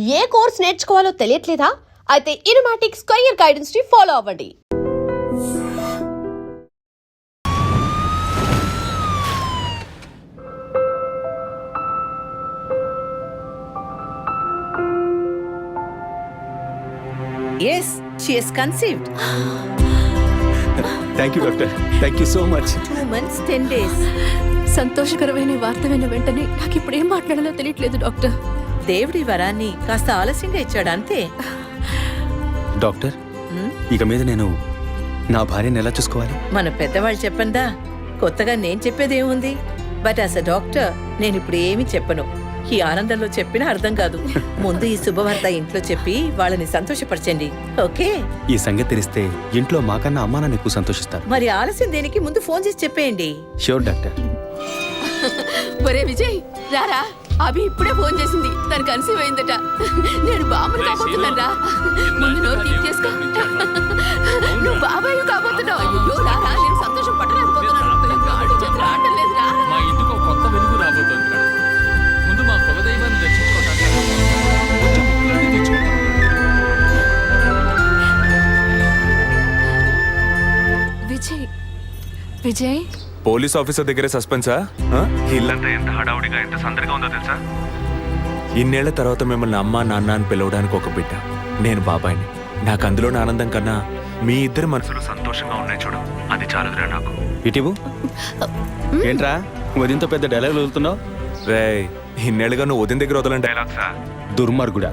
ఏ course నేర్చుకోవాలో తెలియట్లేదా? అయితే ఇనుమాటిక్ square guidance ని follow అవ్వండి. Yes, she is conceived. Thank you, doctor. Thank you so much. 2 months, 10 days. సంతోషకరమైన వార్త విన్న వెంటనే నాకు ఇప్పుడు ఏం మాట్లాడాలో తెలియట్లేదు డాక్టర్. దేవుడి వరాన్ని కాస్త ఆలస్యంగా ఇచ్చాడు అంతే. డాక్టర్, ఇక మీద నేను నా భార్యను ఎలా చూసుకోవాలి? మన పెద్దవాళ్ళు చెప్పందా, కొత్తగా నేను చెప్పేదేముంది. బట్ యాజ్ అ డాక్టర్ నేను ఇప్పుడు ఏమీ చెప్పను. ఈ ఆనందంలో చెప్పినా అర్థం కాదు. ముందు ఈ శుభవార్త ఇంట్లో చెప్పి వాళ్ళని సంతోషపరచండి, ఓకే? ఈ సంగతి తెలిస్తే ఇంట్లో మాకన్నా అమ్మా నాన్న ఎక్కువ సంతోషిస్తారు. మరి ఆలస్యం దేనికి, ముందు ఫోన్ చేసి చెప్పేయండి. Sure doctor. ఒరే విజయ్, రారా, అభి ఇప్పుడే ఫోన్ చేసింది, తను కన్సీవ్ అయిందట. నేను బాబుని కాబోతున్నాను రా. ముందు నోరు తీపి చేసుకో. నువ్వు బాబాయ్ కాబోతున్నావు. అయ్యో రారా, నేను సంతోషం పట్టలేకపోతున్నాను. ఆడు చేతులు ఆడటం లేదు రా. మా ఇంటికి ఒక కొత్త వెలుగు రాబోతోంది. ముందు మా కులదైవాన్ని దర్శించుకోవడానికి కొంచెం ముక్కులన్నీ తెచ్చుకుంటాం. విజయ్, విజయ్, పోలీస్ ఆఫీసర్ దగ్గరే సస్పెన్సా? ఇల్లంతా ఎంత హడావుడిగా ఎంత సందడిగా ఉందో తెలుసా? ఇన్నేళ్ల తర్వాత మిమ్మల్ని అమ్మా నాన్న అని పిలవడానికి ఒక బిడ్డ, నేను బాబాయిని. నాకు అందులోని ఆనందం కన్నా మీ ఇద్దరు మనసులు సంతోషంగా ఉన్నాయి చూడు, అది చాలుదురా నాకు. ఇటీవు ఏంట్రా వదింతో పెద్ద డైలాగ్ వదులుతున్నావు? రే, ఇన్నేళ్ళుగా నువ్వు ఉదయం దగ్గర వదలని డైలాగ్సా? దుర్మార్గుడా,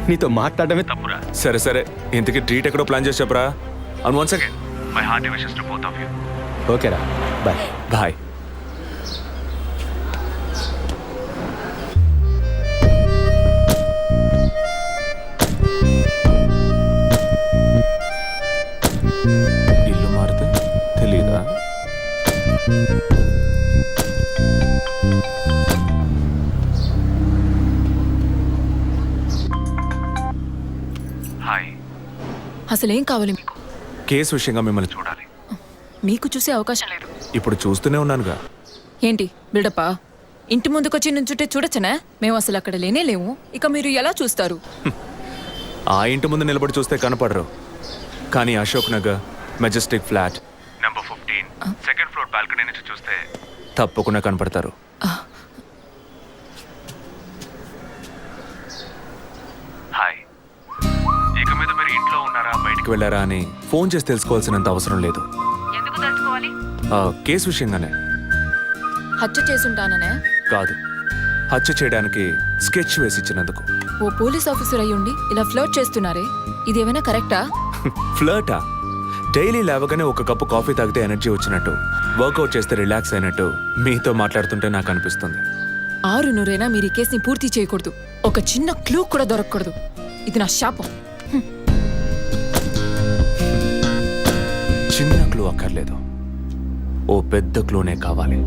నీతో మాట్లాడమే తప్పురా. సరే సరే, ఇంతకీ ట్రీట్ ఎక్కడో ప్లాన్ చేసి చెప్పరా. And once again my hearty wishes to both of you. ఓకేరా, బాయ్. బాయ్. ఇల్లు మారితే తెలీదా? హాయ్. అసలేం కావాలి మీకు? కేసు విషయంగా మిమ్మల్ని చూడాలి. మీకు చూసే అవకాశం లేదు. ఇప్పుడు చూస్తూనే ఉన్నానుగా. ఏంటి బిల్డప్పా? ఇంటి ముందుకొచ్చి నుంచుంటే చూడొచ్చనా? మేము అసలు అక్కడ లేనే లేవు. ఇక మీరు ఎలా చూస్తారు? ఆ ఇంటి ముందు నిలబడి చూస్తే కనపడరు, కానీ Ashok Nagar Majestic flat number 15 second floor balcony నుంచి చూస్తే తప్పకుండా కనపడతారు. హాయ్. ఇక మీద మీరు ఇంట్లో ఉన్నారా బయటికి వెళ్ళారా అని ఫోన్ చేసి తెలుసుకోవాల్సినంత అవసరం లేదు. కేసు విషయంగానే. హత్య చేసుంటాననే కాదు, హత్య చేయడానికి స్కెచ్ వేసి ఇచ్చినందుకు. ఓ పోలీస్ ఆఫీసర్ అయ్యుండి ఇలా ఫ్లర్ట్ చేస్తున్నారే, ఇదేమైనా కరెక్టా? ఫ్లర్టా? డైలీ లేవగానే ఒక కప్పు కాఫీ తాగితే ఎనర్జీ వచ్చినట్టు, వర్కౌట్ చేస్తే రిలాక్స్ అయినట్టు మీతో మాట్లాడుతుంటే నాకు అనిపిస్తుంది. 6 మీరు ఈ కేసుని పూర్తి చేయకూడదు. ఒక చిన్న క్లూ కూడా దొరకకూడదు. ఇది నా శాపం. చిన్న క్లూ అక్కర్లేదు, ఓ పెద్ద క్లూనే కావాలి.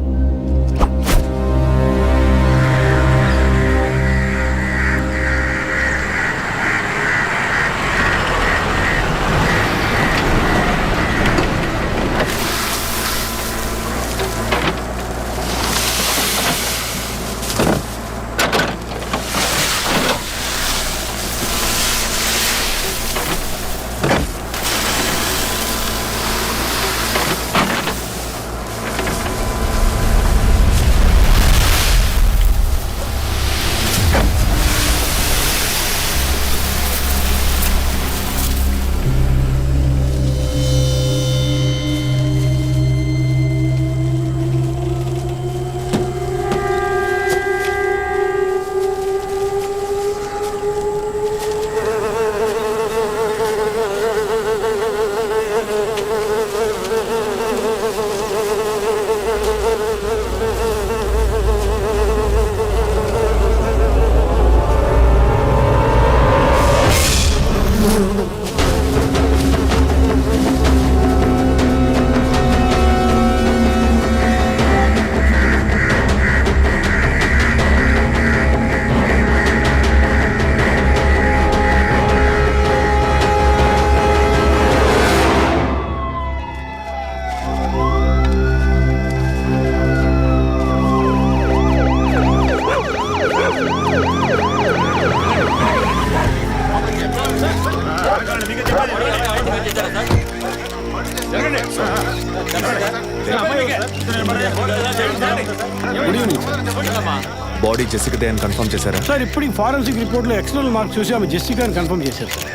బాడీ జెసికాదే అని కన్ఫర్మ్ చేశారా? సార్ ఇప్పుడు ఫారెన్సిక్ రిపోర్ట్లో ఎక్స్టర్నల్ మార్క్స్ చూసి ఆమె జెసికా అని కన్ఫర్మ్ చేశారు సార్.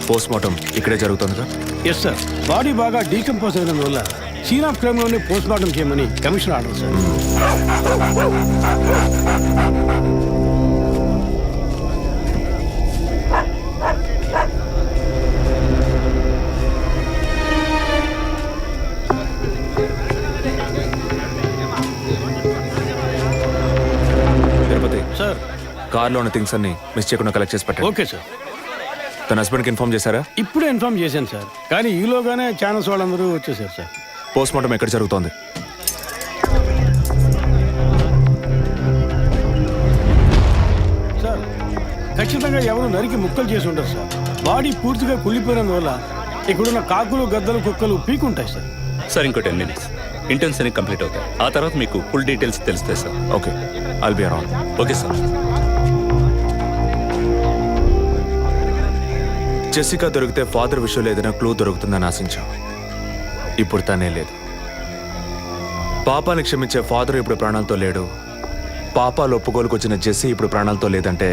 పోస్ట్ మార్టం ఇక్కడే జరుగుతుందిగా? Yes sir. బాడీ బాగా డీకంపోజ్ అయినందువల్ల సీన్ ఆఫ్ క్రైమ్లోనే పోస్ట్ మార్టం చేయమని commission order sir. Tirupati sir కార్లో ఉన్న థింగ్స్ అన్ని మిస్ చేయకుండా కలెక్ట్ చేసి పెట్టండి. Okay sir. తన హస్బెండ్కి ఇన్ఫార్మ్ చేశారా? ఇప్పుడే ఇన్ఫార్మ్ చేశాను సార్, కానీ ఈలోగానే ఛానల్స్ వాళ్ళందరూ వచ్చేసారు సార్. పోస్ట్ మార్టం ఎక్కడ జరుగుతోంది? సార్ ఖచ్చితంగా ఎవరు నరికి ముక్కలు చేసి ఉంటారు సార్. బాడీ పూర్తిగా కుళ్ళిపోయినందువల్ల ఇక్కడున్న కాకులు గద్దలు కుక్కలు పీకుంటాయి సార్. సార్ ఇంకో 10 minutes ఇంటర్న్స్ అన్ని కంప్లీట్ అవుతాయి. ఆ తర్వాత మీకు ఫుల్ డీటెయిల్స్ తెలుస్తాయి sir. Okay, I'll be around. Okay sir. Jessica దొరికితే ఫాదర్ విషయంలో ఏదైనా క్లూ దొరుకుతుందని ఆశించాం. ఇప్పుడు తనే లేదు. పాపాన్ని క్షమించే ఫాదర్ ఇప్పుడు ప్రాణాలతో లేడు. పాపాలు ఒప్పుకోలుకు వచ్చిన జెస్సీ ఇప్పుడు ప్రాణాలతో లేదంటే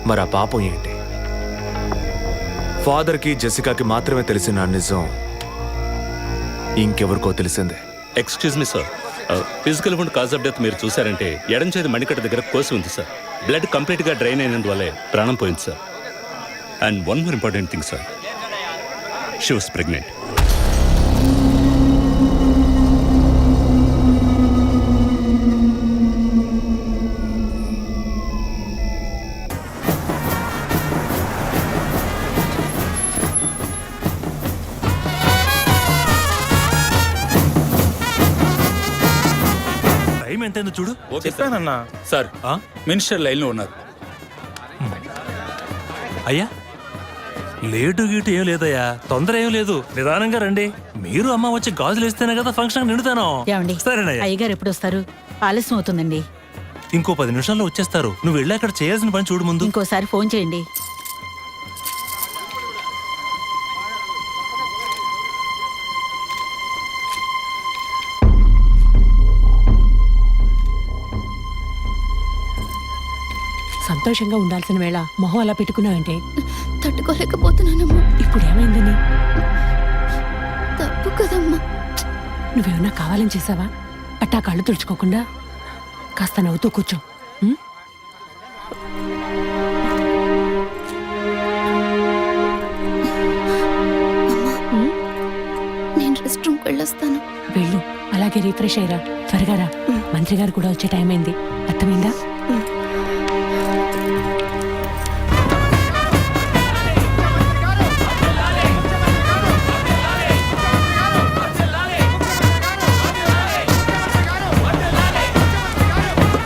మరి ఆ పాపం ఏంటి? ఫాదర్కి జెసికాకి మాత్రమే తెలిసిన నిజం ఇంకెవరికో తెలిసిందే. Excuse me sir, physical wound cause of death మీరు చూసారంటే ఎడం చేతి మణికట్ట దగ్గర కోసి ఉంది సార్. బ్లడ్ కంప్లీట్గా డ్రైన్ అయినందువల్లే ప్రాణం పోయింది సార్. And one more important thing sir, she was pregnant. Time ఎంతైందో చూడు. చెప్పానన్నా సార్. మినిస్టర్ లైన్లో ఉన్నారు. అయ్యా లేటు గీటు ఏం లేదయ్యా, తొందర ఏం లేదు, నిదానంగా రండి. మీరు అమ్మ వచ్చి గాజులు వేస్తేనే కదా ఫంక్షన్ నిండుతాను. ఏమండి, సరేనయ్యా. అయ్యగారు ఎప్పుడు వస్తారు? ఆలస్యం అవుతుందండి. ఇంకో 10 నిమిషాల్లో వచ్చేస్తారు. నువ్వు వెళ్ళి అక్కడ చేయాల్సిన పని చూడు ముందు. ఇంకోసారి ఫోన్ చేయండి. సంతోషంగా ఉండాల్సిన వేళ మొహం అలా పెట్టుకున్నావంటే? తట్టుకోలేకపోతున్నానమ్మా. ఇప్పుడు ఏమైందని? తప్పు కదమ్మా. నువ్వేమన్నా కావాలని చేసావా? అట్టా కళ్ళు తుడుచుకోకుండా కాస్త నవ్వుతూ కూర్చో. ఉం? నేను రెస్ట్ రూమ్కి వెళ్ళొస్తాను. వెళ్ళు, అలాగే రీఫ్రెష్ అయ్యరా. త్వరగా రా, మంత్రి గారు కూడా వచ్చే టైం అయింది. అర్థమైందా?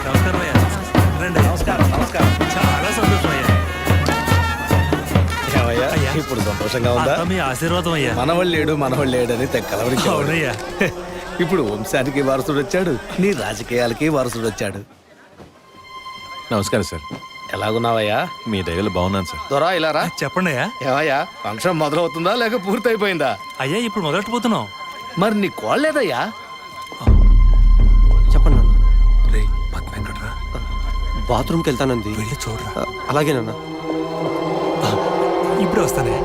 నమస్కారం అయ్యా. రండి. చాలా సంతోషం అయ్యా. అయ్యా, ఇప్పుడు సంతోషంగా ఉందా? అంతా మీ ఆశీర్వాదం అయ్యా. మనవాళ్ళు లేడని తెక్కలవరికి. అవునయ్యా. ఇప్పుడు వంశానికి వారసుడు వచ్చాడు, నీ రాజకీయాలకి వారసుడు వచ్చాడు. నమస్కారం సార్. ఎలాగున్నావయ్యా? మీ దయలు బాగున్నాను సార్. దొరా ఇలా రా. చెప్పండి అయ్యా. ఏమయ్యా, ఫంక్షన్ మొదలవుతుందా లేక పూర్తయిపోయిందా? అయ్యా ఇప్పుడు మొదలెట్టబోతున్నాం. మరి నీ కోళ్ళేదయ్యా? చెప్పండి నాన్న. రే పద్మ ఎక్కడ్రా? బాత్రూమ్కి వెళ్తానంది. వెళ్ళి చూడరా. అలాగేనన్నా. ఇప్పుడే వస్తానే.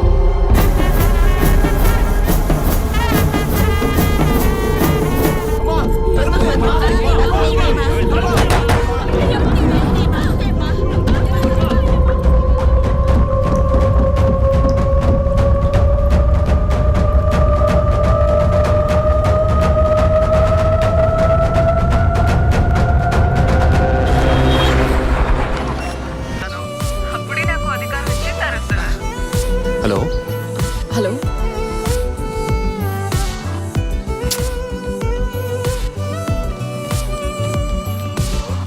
హలో హలో,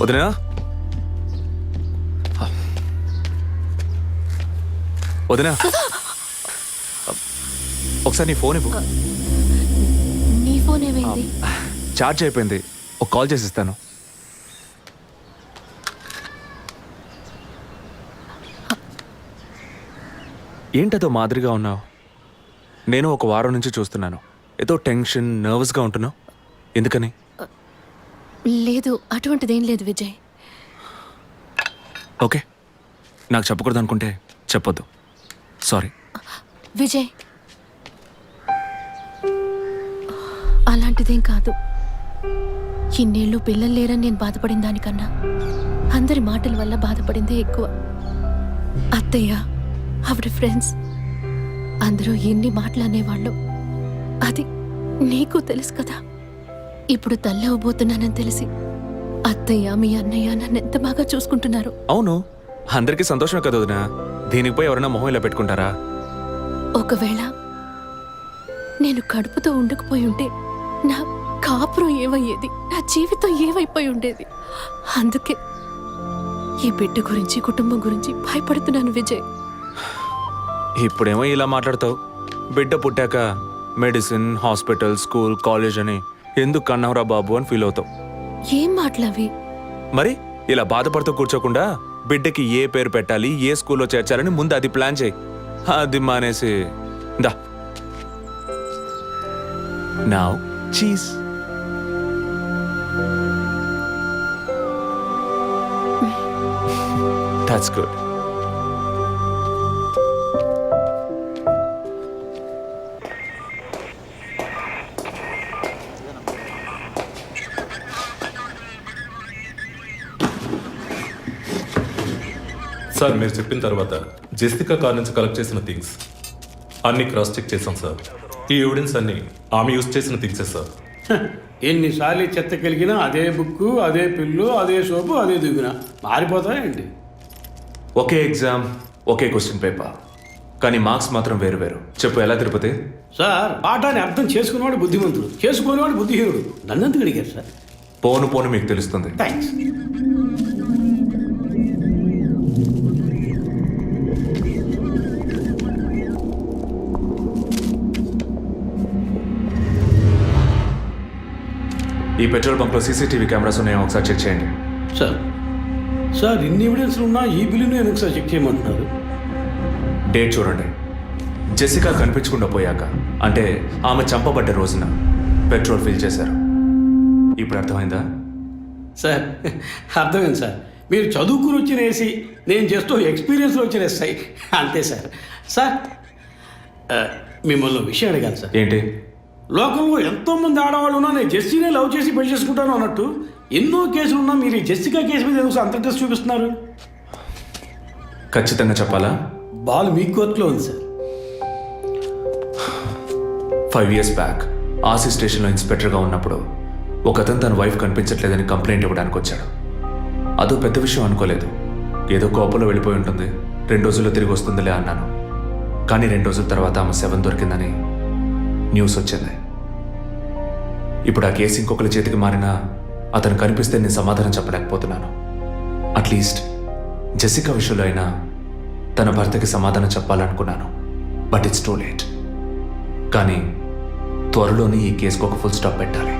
వదినా, వదినా, ఒకసారి నీ ఫోన్ ఇవ్వు. నీ ఫోన్ ఏమైంది? ఛార్జ్ అయిపోయింది, ఒక కాల్ చేసి ఇస్తాను. ఏంటదో మాదిరిగా ఉన్నావు? నేను ఒక వారం నుంచి చూస్తున్నాను. ఏదో టెన్షన్, నర్వస్గా ఉంటున్నావు. ఎందుకని? లేదు, అటువంటిదేం లేదు విజయ్. ఓకే, నాకు చెప్పకూడదు అనుకుంటే చెప్పొద్దు. సారీ. విజయ్, అలాంటిదేం కాదు. ఇన్నేళ్ళు పిల్లలు లేరని నేను బాధపడిన దానికన్నా అందరి మాటల వల్ల బాధపడిందే ఎక్కువ. అత్తయ్య, ఆవిడ ఫ్రెండ్స్ అందరూ ఎన్ని మాటలు అనేవాళ్ళు. అది నీకు తెలుసు కదా. ఇప్పుడు తల్లవబోతున్నానని తెలిసి అత్తయ్య, మీ అన్నయ్య నన్ను ఎంత బాగా చూసుకుంటున్నారు. అవును, అందరికీ సంతోషమే కదా వదినా. దీనికి పోయి ఎవరైనా మొహం ఇలా పెట్టుకుంటారా? ఒకవేళ నేను కడుపుతో ఉండకపోయి ఉంటే నా కాపురం ఏమయ్యేది, నా జీవితం ఏమైపోయి ఉండేది. అందుకే ఈ బిడ్డ గురించి, కుటుంబం గురించి భయపడుతున్నాను విజయ్. ఇప్పుడేమో ఇలా మాట్లాడతావు. బిడ్డ పుట్టాక మెడిసిన్, హాస్పిటల్, స్కూల్, కాలేజ్ అని ఎందుకు కన్నావురా బాబు అని ఫీల్ అవుతావు. ఏం మాటలవి? మరి ఇలా బాధపడుతూ కూర్చోకుండా బిడ్డకి ఏ పేరు పెట్టాలి, ఏ స్కూల్లో చేర్చాలని ముందు అది ప్లాన్ చేయి. అది మానేసి దా now cheese. That's good. Sir, మీరు చెప్పిన తర్వాత జెసికా కార్ నుంచి కలెక్ట్ చేసిన థింగ్స్ అన్ని క్రాస్ చెక్ చేశాం సార్. ఈ ఎవిడెన్స్ అన్ని ఆమె యూజ్ చేసిన థింగ్సే సార్. ఎన్నిసార్లు చెత్త కలిగినా అదే బుక్కు, అదే పిల్లు, అదే సోపు, అదే దిగున మారిపోతాయండి. ఒకే ఎగ్జామ్, ఒకే క్వశ్చన్ పేపర్, కానీ మార్క్స్ మాత్రం వేరు వేరు. చెప్పు ఎలా తిరుపతి? సార్, పాఠాన్ని అర్థం చేసుకునేవాడు బుద్ధిమంతుడు, చేసుకునేవాడు బుద్ధిహీనుడు. నన్నెందుకు అడిగారు సార్? పోను పోను మీకు తెలుస్తుంది. థ్యాంక్స్. ఈ పెట్రోల్ బంక్లో సీసీటీవీ కెమెరాస్ ఉన్నాయో ఒకసారి చెక్ చేయండి. సార్ ఇన్ని ఎవిడెన్స్లు ఉన్నా ఈ బిల్లును ఎందుకు సార్ చెక్ చేయమంటున్నారు? డేట్ చూడండి. జెసికా కనిపించకుండా పోయాక, అంటే ఆమె చంపబడ్డ రోజున పెట్రోల్ ఫిల్ చేశారు. ఇప్పుడు అర్థమైందా? సార్ అర్థమైంది సార్. మీరు చదువుకుని వచ్చిన ఏసీ, నేను జస్ట్ ఎక్స్పీరియన్స్లో వచ్చిన ఎస్ఐ, అంతే సార్. సార్ మిమ్మల్ని విషయం అడిగాను సార్. ఏంటి? లోకంలో ఎంతోమంది ఆడవాళ్ళు ఉన్నా నేను జెస్సీనే లవ్ చేసి పెళ్లి చేసుకుంటాను అన్నట్టు ఎన్నో కేసులు ఉన్నా మీరు ఈ జెస్సికా కేసు మీద ఎందుకు అంత ఇంట్రెస్ట్ చూపిస్తున్నారు? ఖచ్చితంగా చెప్పాలా? బాల్ మీ కోర్టులో ఉంది సార్. 5 years బ్యాక్ ఆర్సీ స్టేషన్లో ఇన్స్పెక్టర్గా ఉన్నప్పుడు ఒకతను తన వైఫ్ కనిపించట్లేదని కంప్లైంట్ ఇవ్వడానికి వచ్చాడు. అదో పెద్ద విషయం అనుకోలేదు. ఏదో కోపంలో వెళ్ళిపోయి ఉంటుంది, 2 రోజుల్లో తిరిగి వస్తుందిలే అన్నాను. కానీ 2 రోజుల తర్వాత ఆమె శవం దొరికిందని న్యూస్ వచ్చింది. ఇప్పుడు ఆ కేసు ఇంకొకరి చేతికి మారినా అతను కనిపిస్తే నేను సమాధానం చెప్పలేకపోతున్నాను. అట్లీస్ట్ జెసికా విషయంలో అయినా తన భర్తకి సమాధానం చెప్పాలనుకున్నాను. But it's too late. కానీ త్వరలోనే ఈ కేసుకు ఒక ఫుల్ స్టాప్ పెట్టాలి.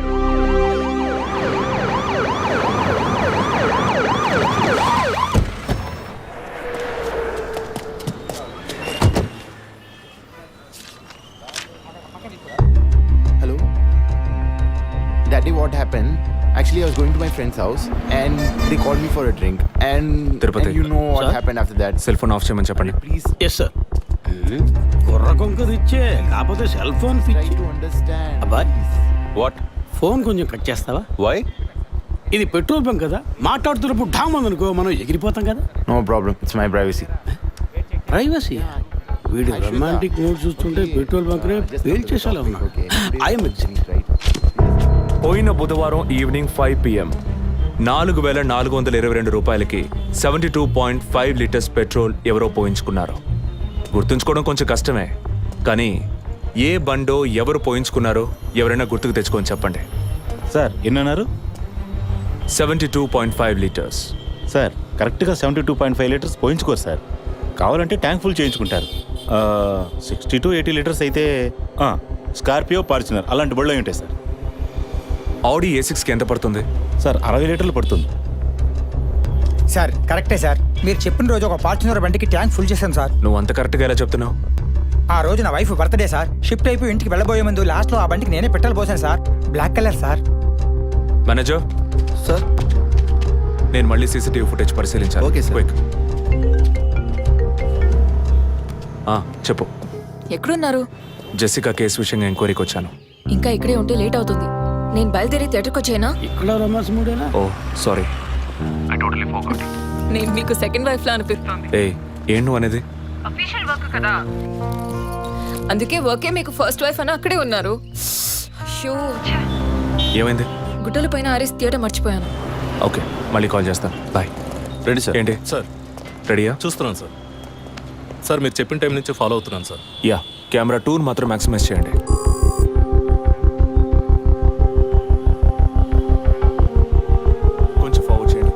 Hello? Daddy, what happened? Actually, I was going to my friend's house and they called me for a drink. And you know what happened after that. Cell phone off చేయమని చెప్పండి. Please yes sir. కుర్ర కొంకది ఇచ్చే, కాకపోతే cell phone try పిచ్చి. to understand. అబ్బాయ్, what? Phone కొంచెం cut చేస్తావా? వై? ఇది పెట్రోల్ బంక్ కదా, మాట్లాడుతున్నప్పుడు ఢామ్ అనుకో మనం ఎగిరిపోతాం కదా. No problem. It's my privacy. Privacy. వీడు రొమాంటిక్ మూడ్ చూస్తుంటే పెట్రోల్ బంక్ రే ఫెయిల్ చేసేలా ఉన్నాడు. I'm Right? పోయిన బుధవారం ఈవినింగ్ 5 PM 4,422 రూపాయలకి 72.5 లీటర్స్ పెట్రోల్ ఎవరో పోయించుకున్నారు. గుర్తుంచుకోవడం కొంచెం కష్టమే, కానీ ఏ బండో ఎవరు పోయించుకున్నారో ఎవరైనా గుర్తుకు తెచ్చుకొని చెప్పండి. సార్ ఎన్నన్నారు? 72.5 లీటర్స్. సార్ కరెక్ట్గా 72.5 లీటర్స్ పోయించుకోరు సార్. కావాలంటే ట్యాంక్ ఫుల్ చేయించుకుంటారు. 60 to 80 లీటర్స్ అయితే స్కార్పియో, ఫార్చునర్ అలాంటి బళ్ళు ఉంటాయి సార్. ఆడి A6కి ఎంత పడుతుంది? సార్ 60 లీటర్లు పడుతుంది. సార్ కరెక్టే సార్. మీరు చెప్పిన రోజు ఒక ఫార్చునర్ బండికి ట్యాంక్ ఫుల్ చేశాను సార్. నువ్వు అంత కరెక్ట్గా ఎలా చెప్తున్నావు? ఆ రోజు నా వైఫ్ బర్త్డే సార్. షిఫ్ట్ అయిపోయి ఇంటికి వెళ్ళబోయే ముందు లాస్ట్లో ఆ బండికి నేనే పెట్రోల్ పోసాను sir. Black colour sir. Manager Sir? నేను మళ్ళీ సీసీటీవీ ఫుటేజ్ పరిశీలించాలి. Okay sir. క్విక్. చెప్పు. ఎక్కడున్నారు? జెసికా కేసు విషయంగా ఎంక్వైరీకి వచ్చాను. ఇంకా ఇక్కడే ఉంటే లేట్ అవుతుంది. నేను బయలుదేరి థియేటర్కి వచ్చేనా? ఇక్కడ రొమాన్స్ మూడేనా? ఓ సారీ. నేను మీకు సెకండ్ వైఫ్ లా అనిపిస్తుంది. ఏం నువ్వు అనేది? అఫీషియల్ వర్క్ కదా, అందుకే వర్కే మీకు ఫస్ట్ వైఫ్ అని అక్కడే ఉన్నారు. అయ్యో, ఏమైంది? గుడ్డల పైన ఆరేసి థియేటర్ మర్చిపోయాను. ఓకే, మళ్ళీ కాల్ చేస్తాను. బాయ్. Ready sir. ఏంటి సార్ రెడీయా? చూస్తున్నాను సార్. సార్ మీరు చెప్పిన టైం నుంచి ఫాలో అవుతున్నాను సార్. యా, కెమెరా 2 మాత్రం మ్యాక్సిమైజ్ చేయండి. కొంచెం ఫార్వర్డ్ చేయండి.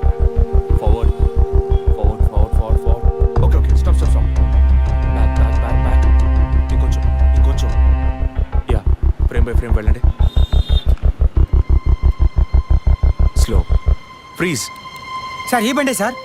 Forward forward forward forward forward. Okay okay, stop stop stop. Back back back back. ఇంకొంచెం ఇంకొంచెం. యా, ఫ్రేమ్ బై ఫ్రేమ్ వెళ్ళండి. స్లో. ఫ్రీజ్. సార్ ఈ బండే సార్.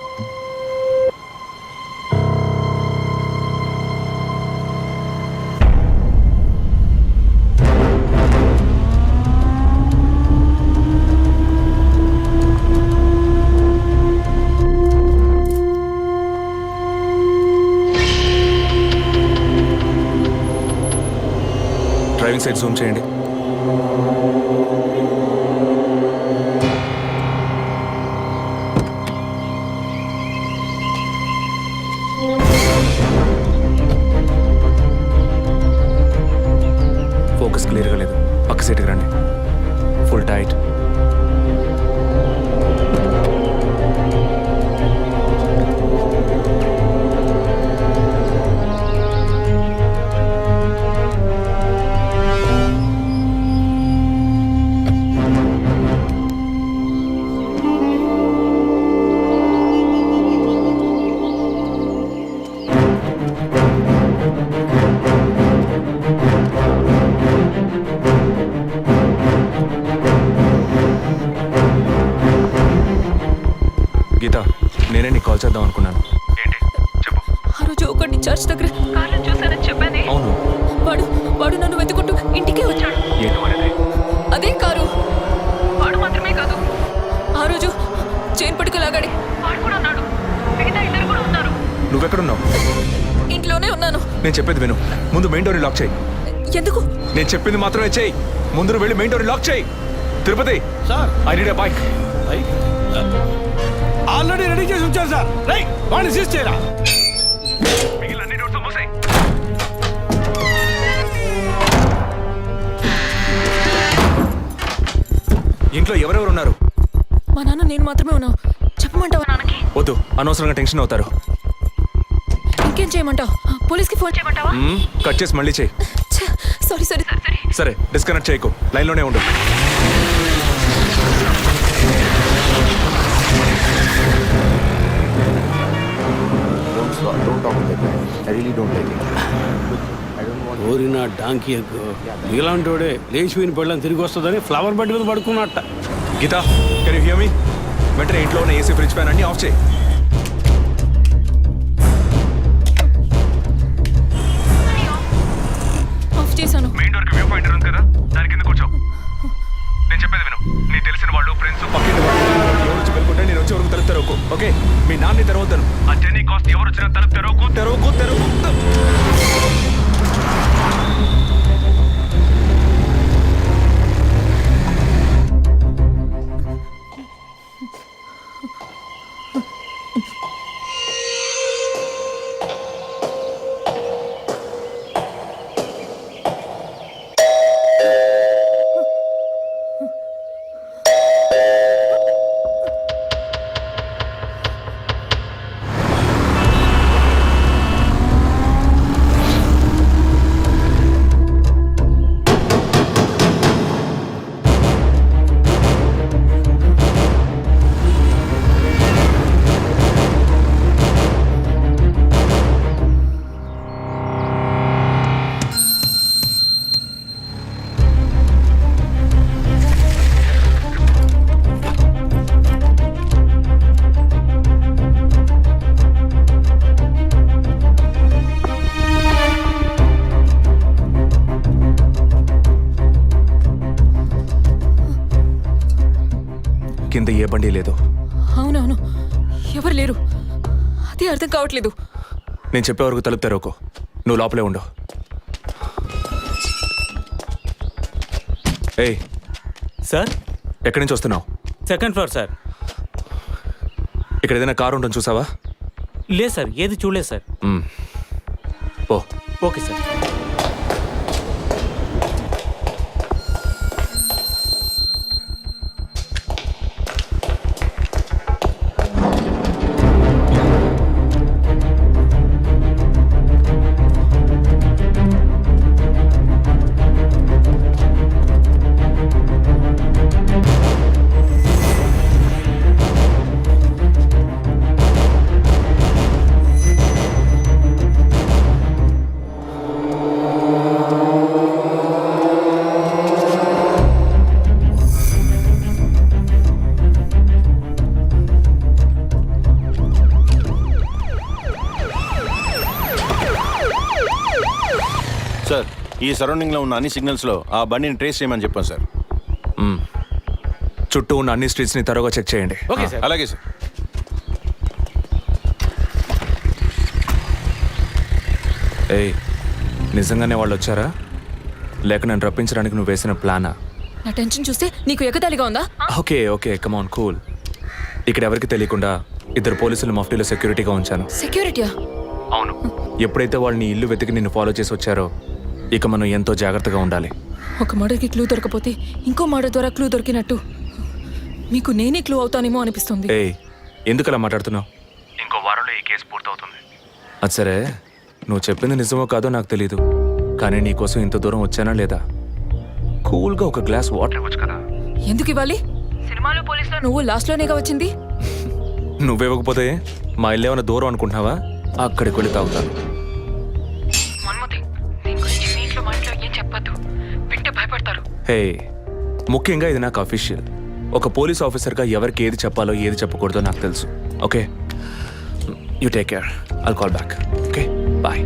డ్రైవింగ్ సైడ్ జూమ్ చేయండి. ఫోకస్ క్లియర్గా లేదు. పక్క సీట్కి రండి. Full tight. గీత, నేనే నీకు కాల్ చేద్దాం అనుకున్నాను. ఏంటి చెప్పు. ఆ రోజు ఒకటి చర్చ్ దగ్గర కార్లో చూసానని చెప్పానే. అవును. వాడు నన్ను వెతుకుంటూ ఇంటికే వచ్చాడు. ఏంటి అనేది? అదే కారు. వాడు మాత్రమే కాదు, ఆ రోజు చైన్ పట్టుకు లాగాడి వాడు కూడా ఉన్నాడు. మిగతా ఇద్దరు కూడా ఉన్నారు. నువ్వెక్కడున్నావు? ఇంట్లోనే ఉన్నాను. నేను చెప్పేది విను. ముందు మెయిన్ డోర్ లాక్ చేయి. ఎందుకు? నేను చెప్పింది మాత్రమే చేయి. ముందు నువ్వు వెళ్ళి మెయిన్ డోర్ లాక్ చేయి. Tirupati sir, I need a bike. Already ready చేసి ఉంచారు సార్. రైట్, వాడిని సీజ్ చేయరా. మిగిలిన అన్ని డోర్స్ మూసేయ్. ఇంట్లో ఎవరెవరు ఉన్నారు? మా నాన్న నేను మాత్రమే ఉన్నావు. చెప్పమంటావా నాన్నకి? వద్దు, అనవసరంగా టెన్షన్ అవుతారు. ఇంకేం చేయమంటావు? పోలీస్కి ఫోన్ చేయమంటావా? కట్ చేసి మళ్ళీ చేయి. Sorry sorry sorry. సరే, డిస్కనెక్ట్ చేయకు, లైన్లోనే ఉండు. Don't talk like that. I really don't like it. I don't want. ఓరిన డాంకీ ఎగ్గు. ఇలాంటోడే లేచిపోయిన పెళ్ళని తిరిగి వస్తుందని ఫ్లవర్ బెడ్ మీద పడుకున్నట్ట. Geetha, can you hear me? వెంటనే ఇంట్లో ఉన్న ఏసీ, ఫ్రిడ్జ్, ఫ్యాన్ అన్ని ఆఫ్ చేయి. ఆఫ్ చేశాను. మెయిన్ డోర్ కి వ్యూ పాయింటర్ ఉంది కదా, దాని కింద కూర్చో. నేను చెప్పేది విను. నీ తెలిసిన వాళ్ళు, ఫ్రెండ్స్, పక్కింటి వాళ్ళు ఎవరు వచ్చి వెళ్ళుకుంటే నేను వచ్చే వరకు తలుపు తెరవకు. ఓకే, మీ నాన్ని తెరవద్దాను. ఆ జర్నీ కాస్ట్ ఎవరు వచ్చినా తలుపు తెరవకు తెరవకు తెరవకు. కింద ఏ బండి లేదు. అవును. అవునవును, ఎవరు లేరు, అదే అర్థం కావట్లేదు. నేను చెప్పే వరకు తలుపు తెరవకు, నువ్వు లోపలే ఉండు. ఏయ్ సార్, ఎక్కడి నుంచి వస్తున్నావు? Second floor sir. ఇక్కడ ఏదైనా కారు ఉంటుంది చూసావా? లేదు సార్, ఏది చూడలేదు సార్. ఓ ఓకే సార్. సార్, ఈ సరౌండింగ్లో ఉన్న అన్ని సిగ్నల్స్లో ఆ బండిని ట్రేస్ చేయమని చెప్పాను సార్. చుట్టూ ఉన్న అన్ని స్ట్రీట్స్ని తరోగా చెక్ చేయండి. Okay sir. అలాగే సార్. ఏయ్, నిజంగానే వాళ్ళు వచ్చారా లేక నన్ను రప్పించడానికి నువ్వు వేసిన ప్లానా? నా టెన్షన్ చూస్తే నీకు ఎగతాళిగా ఉందా? ఓకే ఓకే, కమాన్ కూల్. ఇక్కడ ఎవరికి తెలియకుండా 2 పోలీసులు మఫ్టీలో సెక్యూరిటీగా ఉంచాను. సెక్యూరిటీయా? అవును. ఎప్పుడైతే వాళ్ళని ఇల్లు వెతికి నిన్ను ఫాలో చేసి వచ్చారో ఇక మనం ఎంతో జాగ్రత్తగా ఉండాలి. ఒక మర్డర్కి క్లూ దొరకపోతే ఇంకో మర్డర్ ద్వారా క్లూ దొరికినట్టు మీకు నేనే క్లూ అవుతానేమో అనిపిస్తుంది. ఏయ్, ఎందుకు అలా మాట్లాడుతున్నావు? ఇంకో వారంలో ఈ కేసు పూర్తవుతుంది. అది సరే, నువ్వు చెప్పింది నిజమో కాదో నాకు తెలీదు, కానీ నీకోసం ఇంత దూరం వచ్చానా లేదా? కూల్గా ఒక గ్లాస్ వాటర్ ఇవ్వచ్చు కదా. ఎందుకు ఇవ్వాలి? సినిమాలో పోలీసులో నువ్వు లాస్ట్లోనేగా వచ్చింది. నువ్వివ్వకపోతే మా ఇల్లు ఏమైనా దూరం అనుకుంటున్నావా? అక్కడికి వెళ్ళి తాగుతాను. హే, ముఖ్యంగా ఇది నాకు అఫీషియల్. ఒక పోలీస్ ఆఫీసర్గా ఎవరికి ఏది చెప్పాలో ఏది చెప్పకూడదో నాకు తెలుసు. Okay, you take care. I'll call back. Okay, bye.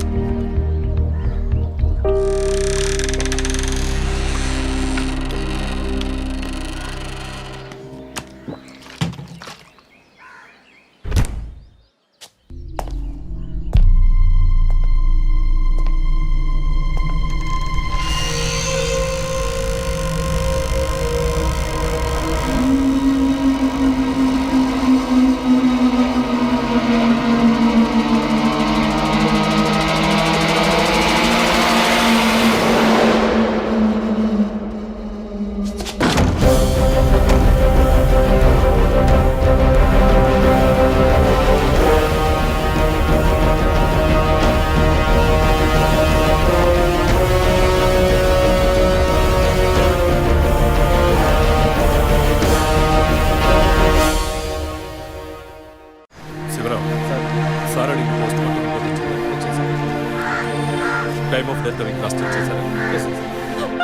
Time of death కాస్త చేశారు.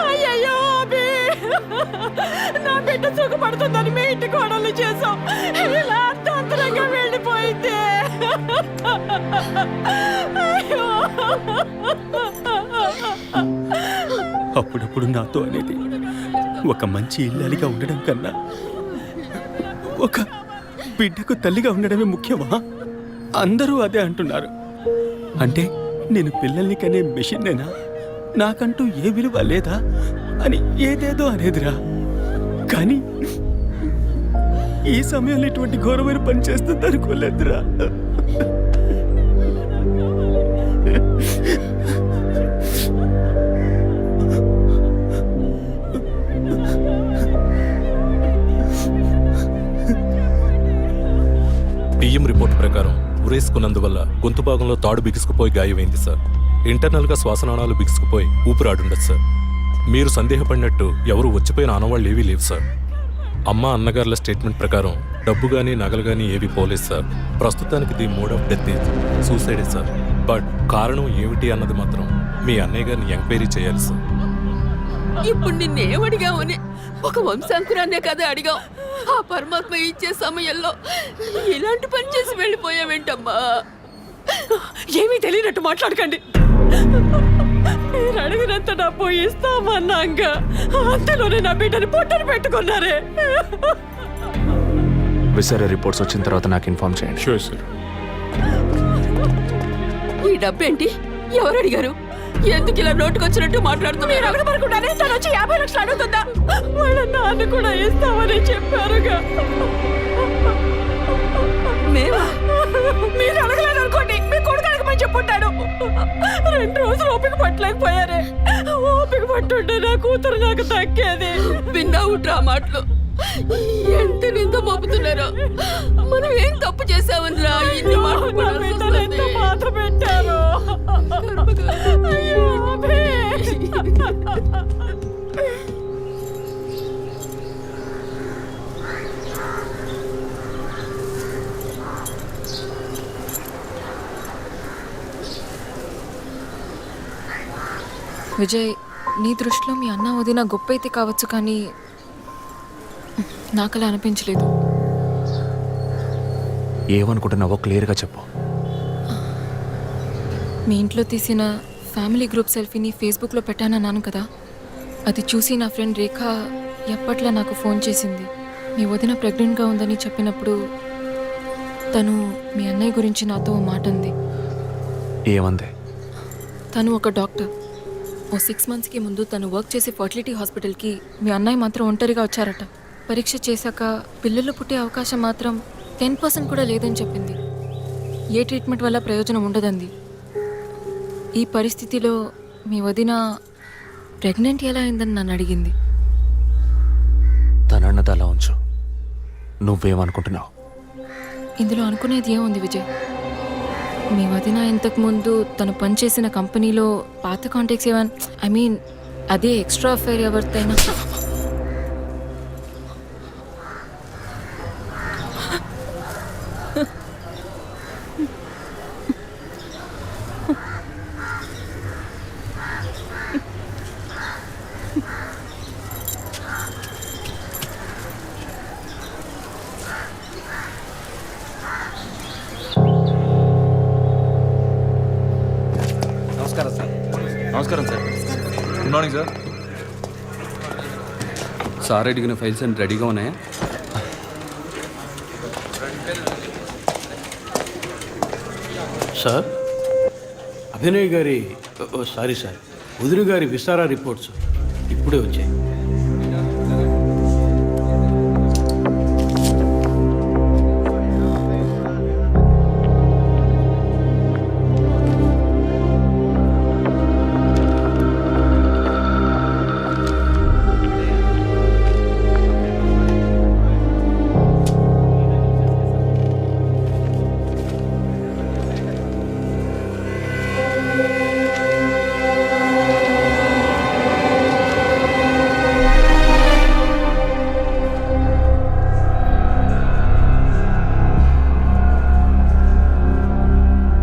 అయ్యయ్యో అభి, నా బిడ్డ సుఖపడుతుందని మీ ఇంటి కోడలు చేసాం, ఇలా అర్థాంతరంగా వెళ్ళిపోయింది. అయ్యో. అప్పుడప్పుడు నాతో అనేది ఒక మంచి ఇల్లాలిగా ఉండడం కన్నా ఒక బిడ్డకు తల్లిగా ఉండడమే ముఖ్యమా? అందరూ అదే అంటున్నారు. అంటే నేను పిల్లల్ని కనే మెషిన్నేనా? నాకంటూ ఏ విలువ లేదా అని ఏదేదో అనేదిరా. కానీ ఈ సమయంలో ఇటువంటి ఘోరమైన పని చేస్తుంది అనుకోలేదురా. పిఎం రిపోర్ట్ ప్రకారం ఉరేసుకున్నందువల్ల గొంతు భాగంలో తాడు బిగుసుకుపోయి గాయమైంది సార్. ఇంటర్నల్గా శ్వాసనాళాలు బిగుసుకుపోయి ఊపిరాడుండదు సార్. మీరు సందేహపడినట్టు ఎవరు వచ్చిపోయిన ఆనవాళ్ళు ఏవీ లేవు సార్. అమ్మ అన్నగారుల స్టేట్మెంట్ ప్రకారం డబ్బు కానీ నగలు కానీ ఏవి పోలేదు సార్. ప్రస్తుతానికి ది మోడ్ ఆఫ్ డెత్ సూసైడే సార్. బట్ కారణం ఏమిటి అన్నది మాత్రం మీ అన్నయ్య గారిని ఎంక్వైరీ చేయాలి సార్. ఇప్పుడు నిన్నేమడిగామని ఒక వంశాంకురాన్నే కదా అడిగాం. ఆ పరమాత్మ ఇచ్చే సమయంలో ఇలాంటి పని చేసి వెళ్ళిపోయావేంటమ్మా? ఏమీ తెలియనట్టు మాట్లాడకండి. మీరు అడిగినంత డబ్బు ఇస్తామన్నాగా అంతలోనే నా బిడ్డని పొట్టను పెట్టుకున్నారే. విసర రిపోర్ట్స్ వచ్చిన తర్వాత నాకు ఇన్ఫార్మ్ చేయండి. Sure sir. ఈ డబ్బేంటి? ఎవరు అడిగారు? ఎందుకు ఇలా నోటుకొచ్చినట్టు మాట్లాడుతున్నారు? అడగబడకుండానే తను వచ్చి 50 లక్షలు అడుగుతుందా? వాళ్ళ నాన్న కూడా ఇస్తామని చెప్పారుగా. మేమా? మీరు అడగలేదు అనుకోండి, మీ కొడుకు అడగమని చెప్పుంటాడు. 2 రోజులు ఓపిక పట్టలేకపోయారే. ఓపిక పట్టుంటే నా కూతురు నాకు తగ్గేది. విన్నావు డ్రా మాటలు. ఎంత నింద మోపుతున్నారో. మనం ఏం తప్పు చేసామని రా ఇన్ని మాటలు బాధ పెట్టారు. విజయ్, నీ దృష్టిలో మీ అన్న వదిన గొప్ప అయితే కావచ్చు, కానీ నాకు అలా అనిపించలేదు. ఏమనుకుంటున్నావో క్లియర్గా చెప్పు. మీ ఇంట్లో తీసిన ఫ్యామిలీ గ్రూప్ సెల్ఫీని ఫేస్బుక్లో పెట్టానన్నాను కదా, అది చూసి నా ఫ్రెండ్ రేఖ ఎప్పట్లా నాకు ఫోన్ చేసింది. మీ వదిన ప్రెగ్నెంట్గా ఉందని చెప్పినప్పుడు తను మీ అన్నయ్య గురించి నాతో ఓ మాట అంది. ఏమంది? తను ఒక డాక్టర్. ఓ 6 monthsకి ముందు తను వర్క్ చేసే ఫర్టిలిటీ హాస్పిటల్కి మీ అన్నయ్య మాత్రం ఒంటరిగా వచ్చారట. పరీక్ష చేశాక పిల్లలు పుట్టే అవకాశం మాత్రం 10% కూడా లేదని చెప్పింది. ఏ ట్రీట్మెంట్ వల్ల ప్రయోజనం ఉండదంది. ఈ పరిస్థితిలో మీ వదిన ప్రెగ్నెంట్ ఎలా అయిందని నన్ను అడిగింది. తనన్నది అలా ఉంచు. నువ్వేమనుకుంటున్నావు? ఇందులో అనుకునేది ఏముంది విజయ్? మీ వదిన ఇంతకుముందు తను పనిచేసిన కంపెనీలో పాత కాంటాక్ట్స్ ఏమైనా, అదే ఎక్స్ట్రా అఫైర్ ఎవరితైనా నమస్కారం sir. Good morning sir. Sir అడిగిన ఫైల్స్ అన్ని రెడీగా ఉన్నాయా? సార్, అభినయ్ గారి సారీ సార్, వదిన గారి విస్తారా రిపోర్ట్స్ ఇప్పుడే వచ్చాయి.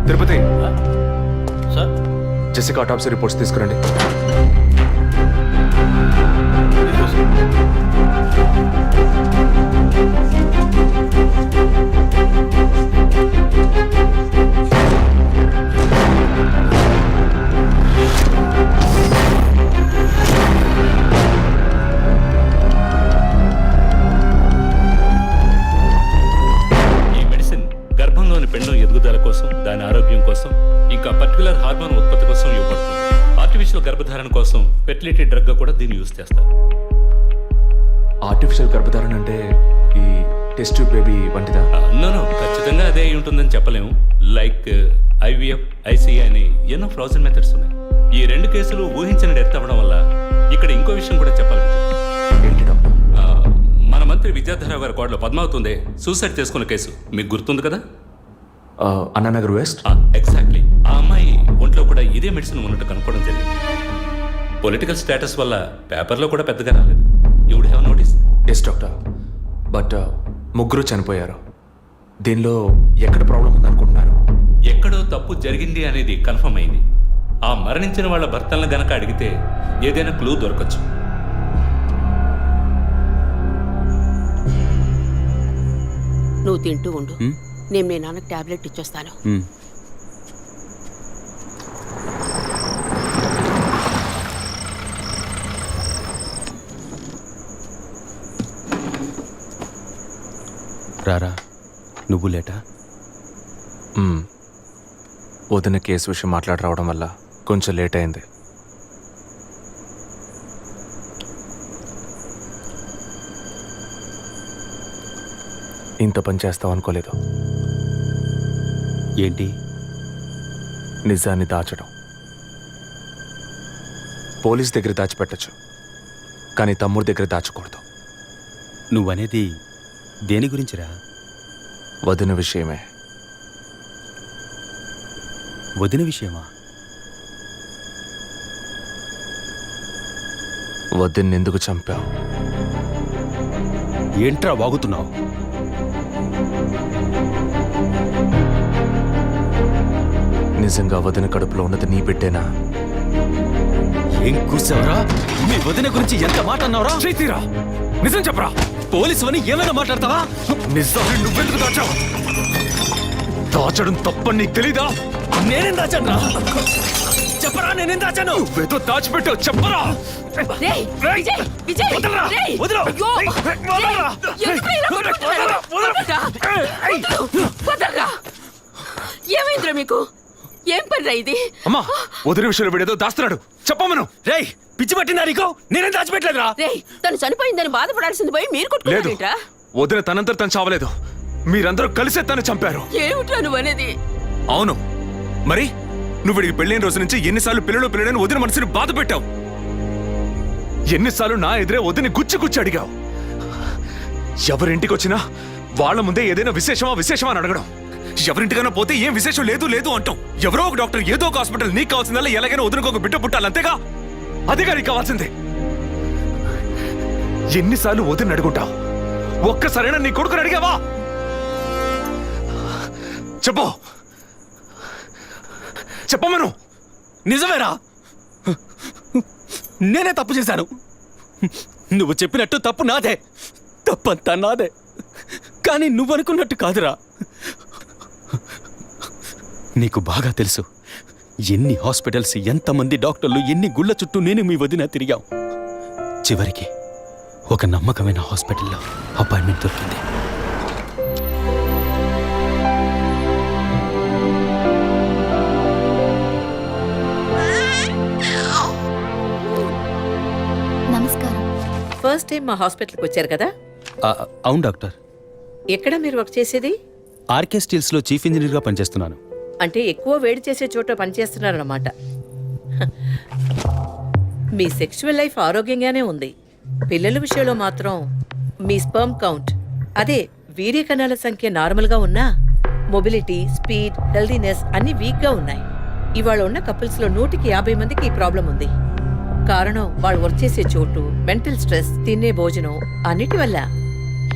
తిరుపతి సార్, జెసికా ఆటాప్సీ రిపోర్ట్స్ తీసుకురండి. దాని ఆరోగ్యం కోసం, ఇంకా పర్టికులర్ హార్మోన్ ఉత్పత్తి కోసం ఇవ్వబడుతుంది. ఆర్టిఫిషియల్ గర్భధారణ కోసం ఫెర్టిలిటీ డ్రగ్ గా కూడా దీన్ని యూజ్ చేస్తారు. ఆర్టిఫిషియల్ గర్భధారణ అంటే ఈ టెస్ట్ ట్యూబ్ బేబీ వంటిదా? నో, ఖచ్చితంగా అదే అయి ఉంటుందని చెప్పలేము. లైక్ IVF, ICI అని ఎన్నో ఫ్రోజన్ మెథడ్స్ ఉన్నాయి. ఈ 2 కేసులు ఊహించిన డెత్ అవ్వడం వల్ల ఇక్కడ ఇంకో విషయం కూడా చెప్పాలి. మన మంత్రి విద్యాధరరావు గారి కోడలు పద్మావతి సూసైడ్ చేసుకున్న కేసు మీకు గుర్తుంది కదా? అన్నానగర్ వెస్ట్. ఎగ్జాక్ట్లీ. ఆ అమ్మాయి ఒంట్లో కూడా ఇదే మెడిసిన్ ఉన్నట్టు కనుక్కోవడం జరిగింది. పొలిటికల్ స్టేటస్ వల్ల పేపర్లో కూడా పెద్దగా రాలేదు. You would have notice. Yes doctor, but ముగ్గురు చనిపోయారు. దీనిలో ఎక్కడ ప్రాబ్లం ఉందనుకుంటున్నారు? ఎక్కడో తప్పు జరిగింది అనేది కన్ఫర్మ్ అయింది. ఆ మరణించిన వాళ్ళ భర్తలను గనక అడిగితే ఏదైనా క్లూ దొరకచ్చు. నువ్వు తింటూ ఉండు, నేను మీ నాన్నకు టాబ్లెట్ ఇచ్చొస్తాను. రారా నువ్వు లేటా? వదిన కేసు విషయం మాట్లాడి రావడం వల్ల కొంచెం లేట్ అయింది. ఇంత పని చేస్తావు అనుకోలేదు. ఏంటి? నిజాన్ని దాచడం. పోలీస్ దగ్గర దాచిపెట్టచ్చు, కానీ తమ్ముడి దగ్గర దాచకూడదు. నువ్వనేది దేని గురించిరా? వదిన విషయమే. వదిన విషయమా? వదిన్ని ఎందుకు చంపావు? ఏంట్రా వాగుతున్నావు? నిజంగా వదిన కడుపులో ఉన్నది నీ బిడ్డేనా? ఏం కూసావరా? మీ వదిన గురించి ఎంత మాట అన్నావురా? చేతిరా, నిజం చెప్పరా. పోలీసు అని ఏమైనా మాట్లాడతావా? నిజాన్ని నువ్వెందుకు దాచావు? దాచడం తప్పని నీకు తెలీదా? నేనేం దాచాను రా? చెప్పరా, నేనేం దాచాను? నువ్వేదో దాచిపెట్టావు, చెప్పరా. రేయ్, విజయ్, విజయ్, వదలరా, రేయ్, వదలు. అయ్యో, వదలరా. ఎందుకు ఇలా కొట్టుకుంటున్నారు? వదలరా, వదలరా. ఏమైందిరా మీకు? ఏం పనిరా ఇది? అమ్మా, వదిన విషయంలో వీడేదో దాస్తున్నాడు, చెప్పమను. రేయ్, పిచ్చి పట్టిందా నీకు? నేనేం దాచిపెట్టలేదురా. రేయ్, తను చనిపోయిందని బాధపడాల్సింది పోయి మీరు లేదు, కొట్టుకుంటారేంట్రా? వదిన తనంతా తను చావలేదు. మీరందరూ కలిసే తను చంపారు. ఏమిట్రా నువ్వు అనేది? అవును, మరి నువ్వు వీడికి పెళ్ళైన రోజు నుంచి ఎన్నిసార్లు పిల్లడని వదిన మనసుని బాధ పెట్టావు? ఎన్నిసార్లు నా ఎదురే వదిని గుచ్చి అడిగావు? ఎవరింటికి వచ్చినా వాళ్ళ ముందే ఏదైనా విశేషమా అని అడగడం. ఎవరింటికైనా పోతే ఏం విశేషం లేదు అంటాం. ఎవరో ఒక డాక్టర్, ఏదో ఒక హాస్పిటల్, నీకు కావాల్సిందల్లా ఎలాగైనా వదినకు ఒక బిడ్డ పుట్టాలి, అంతేగా? అదేగా నీకు కావాల్సిందే. ఎన్నిసార్లు వదిన అడుగుంటావు? ఒక్కసారైనా నీ కొడుకుని అడిగావా? చెప్పమను. నిజమేరా, నేనే తప్పు చేశాను. నువ్వు చెప్పినట్టు తప్పు నాదే, తప్పంతా నాదే. కానీ నువ్వనుకున్నట్టు కాదురా. నీకు బాగా తెలుసు ఎన్ని హాస్పిటల్స్, ఎంతమంది డాక్టర్లు, ఎన్ని గుళ్ళ చుట్టూ నేను మీ వదిన తిరిగాం. చివరికి ఒక నమ్మకమైన హాస్పిటల్లో అపాయింట్మెంట్ దొరికింది. నమస్కారం. ఫస్ట్ టైం మా హాస్పిటల్కి వచ్చారు కదా? అవును డాక్టర్. ఎక్కడ మీరు వర్క్ చేసేది? ఆర్కే స్టీల్స్లో చీఫ్ ఇంజనీర్గా పనిచేస్తున్నాను. అంటే ఎక్కువ వేడి చేసే చోట పనిచేస్తున్నారన్నమాట. మీ సెక్షువల్ లైఫ్ ఆరోగ్యంగానే ఉంది. పిల్లల విషయంలో మాత్రం మీ స్పర్మ్ కౌంట్, అదే వీర్య కణాల సంఖ్య నార్మల్గా ఉన్నా మొబిలిటీ, స్పీడ్, హెల్దీనెస్ అన్ని వీక్గా ఉన్నాయి. ఇవాళ ఉన్న కపుల్స్లో 100కి 50 మందికి ఈ ప్రాబ్లం ఉంది. కారణం వాళ్ళు వర్క్ చేసే చోటు, మెంటల్ స్ట్రెస్, తినే భోజనం అన్నిటి వల్ల.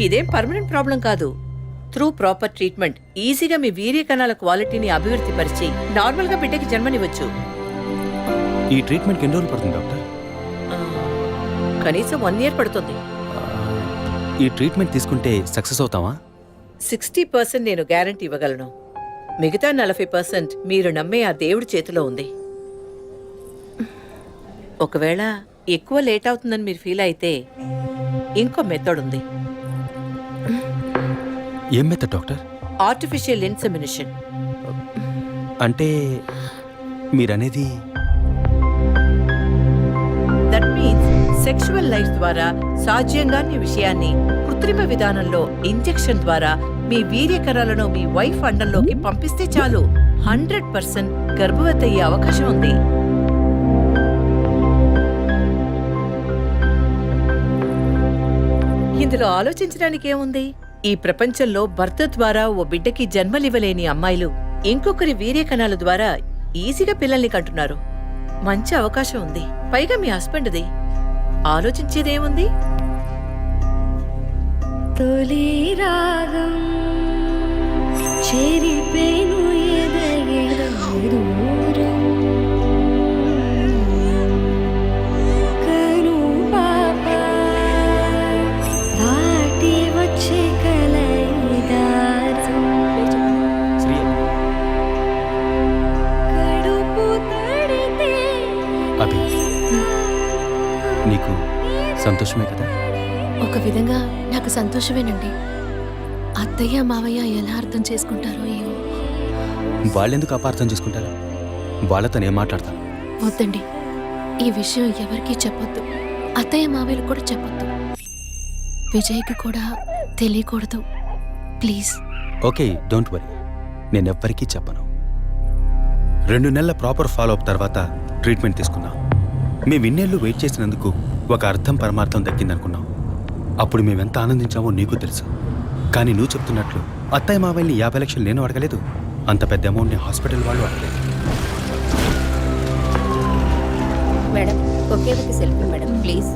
ఇదేం పర్మనెంట్ ప్రాబ్లం కాదు. త్రూ ప్రాపర్ ట్రీట్మెంట్ ఈజీగా మీ వీర్య కణాల క్వాలిటీని అభివృద్ధి పరిచి నార్మల్గా బిడ్డకి జన్మనివ్వచ్చు. ఈ ట్రీట్మెంట్కి ఎన్ని రోజులు పడుతుంది డాక్టర్? కనీసం 1 year పడుతుంది. ఈ ట్రీట్మెంట్ తీసుకుంటే సక్సెస్ అవుతావా? 60% నేను గ్యారంటీ ఇవ్వగలను. మిగతా 40% మీరు నమ్మే ఆ దేవుడి చేతిలో ఉంది. ఒకవేళ ఎక్కువ లేట్ అవుతుందని మీరు ఫీల్ అయితే ఇంకో మెథడ్ ఉంది. ఏం మెథడ్ డాక్టర్? Artificial insemination. అంటే మీరనేది? దట్ మీన్స్ సెక్షువల్ లైఫ్ ద్వారా సాధ్యంగాని విషయాన్ని కృత్రిమ విధానంలో ఇంజెక్షన్ ద్వారా మీ వీర్యకణాలను మీ వైఫ్ అండంలోకి పంపిస్తే చాలు 100% గర్భవతి అయ్యే అవకాశం ఉంది. ఇందులో ఆలోచించడానికి ఏముంది? ఈ ప్రపంచంలో భర్త ద్వారా ఓ బిడ్డకి జన్మలివ్వలేని అమ్మాయిలు ఇంకొకరి వీర్య కణాల ద్వారా ఈజీగా పిల్లల్ని కంటున్నారు. మంచి అవకాశం ఉంది. పైగా మీ హస్బెండ్ది. ఆలోచించేదేముంది? తొలి రాగం చెరిపేను దూరం కను పాప దాటి వచ్చే కలైదారం కడుపు తడితే అభి, నీకు సంతోషమే కదా? ఒక విధంగా నాకు సంతోషమేనండి. అత్తయ్య మావయ్య ఎలా అర్థం చేసుకుంటారో ఏమో. వాళ్ళెందుకు అపార్థం చేసుకుంటారు? వాళ్ళతో నేను మాట్లాడతాను. వద్దండి, ఈ విషయం ఎవరికీ చెప్పొద్దు. అత్తయ్య మావయ్యలు కూడా చెప్పొద్దు. విజయ్కి కూడా తెలియకూడదు, ప్లీజ్. ఓకే, డోంట్ వరీ, నేను ఎవ్వరికీ చెప్పను. 2 నెలల ప్రాపర్ ఫాలో అప్ తర్వాత ట్రీట్మెంట్ తీసుకున్నాం. మేము ఇన్నేళ్ళు వెయిట్ చేసినందుకు ఒక అర్థం పరమార్థం దక్కిందనుకున్నాం. అప్పుడు మేమెంత ఆనందించామో నీకు తెలుసు. కానీ నువ్వు చెప్తున్నట్లు అత్తయ్య మావయ్యని 50 లక్షలు నేను అడగలేదు, అంత పెద్ద అమౌంట్ని హాస్పిటల్ వాళ్ళు అడగలేదు. మేడం, ఒకే ఒక సెల్ఫీ మేడం, ప్లీజ్.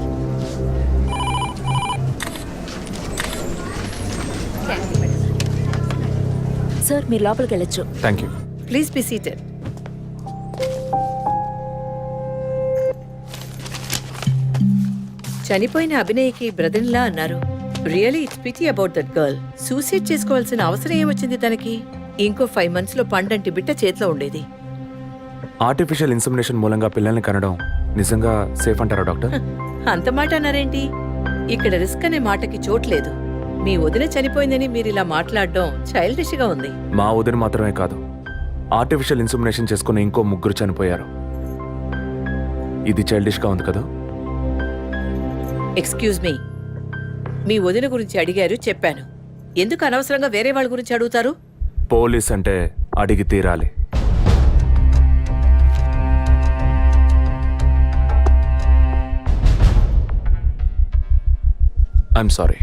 సార్, మీరు లోపలికి వెళ్ళొచ్చు. Thank you. Please be seated. చనిపోయిన అభినయ్కి బ్రదర్లా అన్నారు. Really it's pity about that girl. Suicide చేసుకోవాల్సిన అవసరం ఏమొచ్చింది తనకి? ఇంకో 5 months లో పండంటి బిడ్డ చేతిలో ఉండేది. ఆర్టిఫిషియల్ ఇన్సెమినేషన్ మూలంగా పిల్లల్ని కనడం నిజంగా సేఫ్ అంటారా డాక్టర్? అంత మాట అన్నారేంటి? ఇక్కడ రిస్క్ అనే మాటకి చోట్లేదు. మీ వదిన చనిపోయిందని మీరు ఇలా మాట్లాడడం చైల్డిష్ గా ఉంది. మా వదిన మాత్రమే కాదు, ఆర్టిఫిషియల్ ఇన్సెమినేషన్ చేసుకున్న ఇంకో 3 చనిపోయారు. ఇది చైల్డిష్ గా ఉంది కదా? ఎక్స్క్యూజ్ మీ, మీ వదిన గురించి అడిగారు, చెప్పాను. ఎందుకు అనవసరంగా వేరే వాళ్ళ గురించి అడుగుతారు? పోలీస్ అంటే అడిగి తీరాలి. ఐఎమ్ సారీ,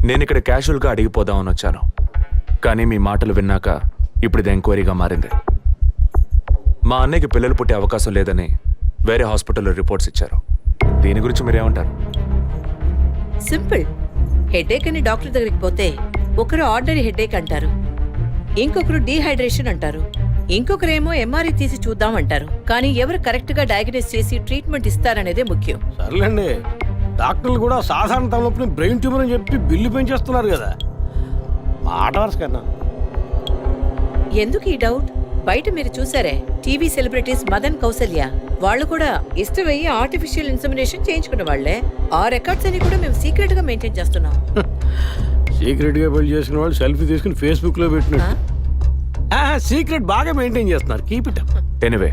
నేను ఇక్కడ క్యాజువల్గా అడిగిపోదామని వచ్చాను. కానీ మీ మాటలు విన్నాక ఇప్పుడు ఇది ఎంక్వైరీగా మారింది. మా అన్నయ్యకి పిల్లలు పుట్టే అవకాశం లేదని వేరే హాస్పిటల్లో రిపోర్ట్స్ ఇచ్చారు. దీని గురించి మీరేమంటారు? సింపుల్. హెడేక్ అని డాక్టర్ దగ్గరికి పోతే ఒకరు ఆర్డినరీ హెడేక్ అంటారు, ఇంకొకరు డీహైడ్రేషన్ అంటారు, ఇంకొకరేమో ఎంఆర్ఐ తీసి చూద్దాం అంటారు. కానీ ఎవరు కరెక్ట్ గా డయాగ్నోస్ చేసి ట్రీట్మెంట్ ఇస్తారనేదే ముఖ్యం. సర్లేండి, డాక్టర్లు కూడా సాధారణ తలనొప్పిని బ్రెయిన్ ట్యూమర్ అని చెప్పి బిల్లు పెంచేస్తున్నారు కదా. మాట వరుస కన్నా. ఎందుకు ఈ డౌట్? బయట మీరు చూసారే, టీవీ సెలబ్రిటీస్ మదన్ కౌసల్య వాళ్ళు కూడా ఇష్టమయ్యి ఆర్టిఫిషియల్ ఇన్సెమినేషన్ చేయించుకున్న వాళ్లే. ఆ రికార్డ్స్ అని కూడా మేము సీక్రెట్ గా మెయింటైన్ చేస్తున్నాం. సీక్రెట్ గా పెళ్లి చేసుకున్న వాళ్ళు సెల్ఫీ తీసుకుని ఫేస్బుక్ లో పెట్టినట్టు సీక్రెట్ బాగా మెయింటైన్ చేస్తున్నారు. Keep it up. Anyway,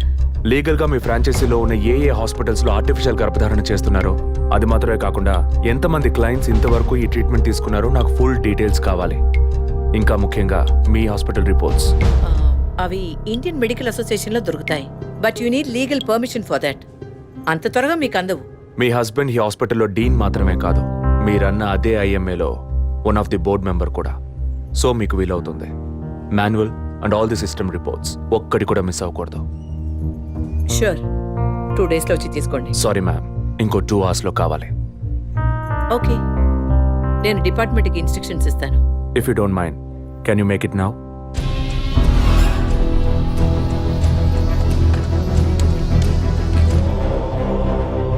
legal గా మీ ఫ్రాంచైజీలో ఉన్న ఏ హాస్పిటల్స్ లో ఆర్టిఫిషియల్ గర్భధారణ చేస్తున్నారో అది మాత్రమే కాకుండా ఎంతమంది క్లయింట్స్ ఇంతవరకు ఈ ట్రీట్మెంట్ తీసుకున్నారో నాకు ఫుల్ డీటెయిల్స్ కావాలి. ఇంకా ముఖ్యంగా మీ హాస్పిటల్ రిపోర్ట్స్. అవి ఇండియన్ మెడికల్ అసోసియేషన్ లో దొరుకుతాయి, but you need legal permission for that. అంత త్వరగా మీకు అందవు. మీ హస్బెండ్ ఈ హాస్పిటల్లో డీన్ మాత్రమే కాదు, మీరన్న అదే ఐఎంఏలో one of the board member కూడా. సో మీకు వీలవుతుంది. Manual and all the system reports ఒక్కటి కూడా మిస్ అవ్వకూడదు. షూర్, 2 days లో వచ్చి తీసుకోండి. సారీ మ్యామ్, ఇంకో 2 hours లో కావాలి. ఓకే, నేను డిపార్ట్మెంట్కి ఇన్స్ట్రక్షన్స్ ఇస్తాను. If you don't mind, can you make it now?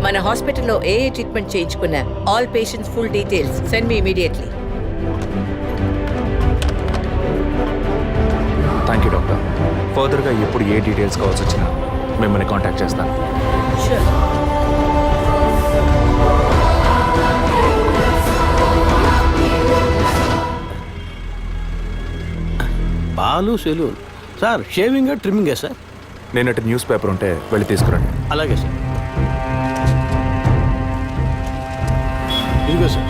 మన హాస్పిటల్లో ఏ ట్రీట్మెంట్ చేయించుకున్న all patients full details send me immediately. Thank you doctor. ఫర్దర్గా ఎప్పుడు ఏ డీటెయిల్స్ కావాల్సి వచ్చినా మిమ్మల్ని కాంటాక్ట్ చేస్తాను. షూర్. పాలు సెలూన్ సార్. షేవింగ్ ట్రిమ్మింగే సార్? నేనట్టు న్యూస్ పేపర్ ఉంటే వెళ్ళి తీసుకురండి. అలాగే సార్. ఇదిగో సార్.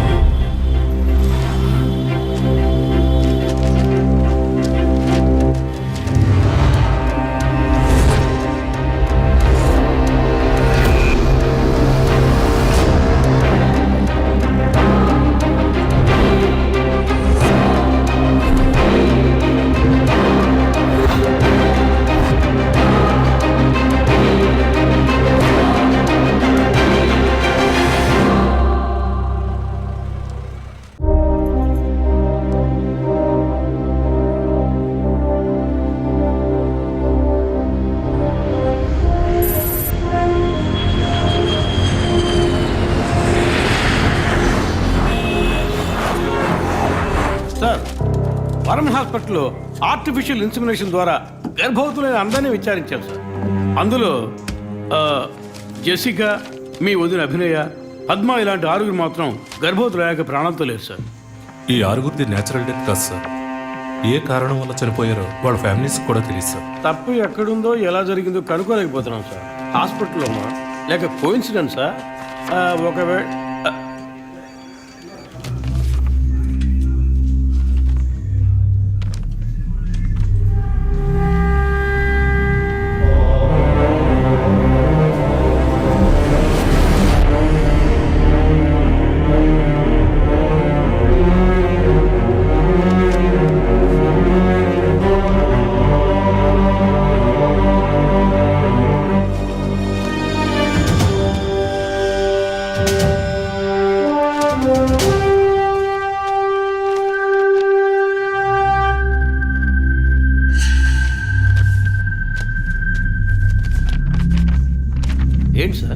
వరం హాస్పిటల్లో ఆర్టిఫిషియల్ ఇన్సెమినేషన్ ద్వారా గర్భవతులైన అందరినీ విచారించాం సార్. అందులో జెసికా, మీ వదిన అభినయ, పద్మ ఇలాంటి 6 మాత్రం గర్భవతులయ్యాక ప్రాణంతో లేరు సార్. ఈ ఆరుగురిది న్యాచురల్ డెత్ కాదు సార్. ఏ కారణం వల్ల చనిపోయారో వాళ్ళ ఫ్యామిలీస్ కూడా తెలియదు సార్. తప్పు ఎక్కడుందో ఎలా జరిగిందో కనుక్కోలేకపోతున్నాం సార్. హాస్పిటల్లోమా లేక కోఇన్సిడెన్సా? ఒకవేళ ఏంటి sir?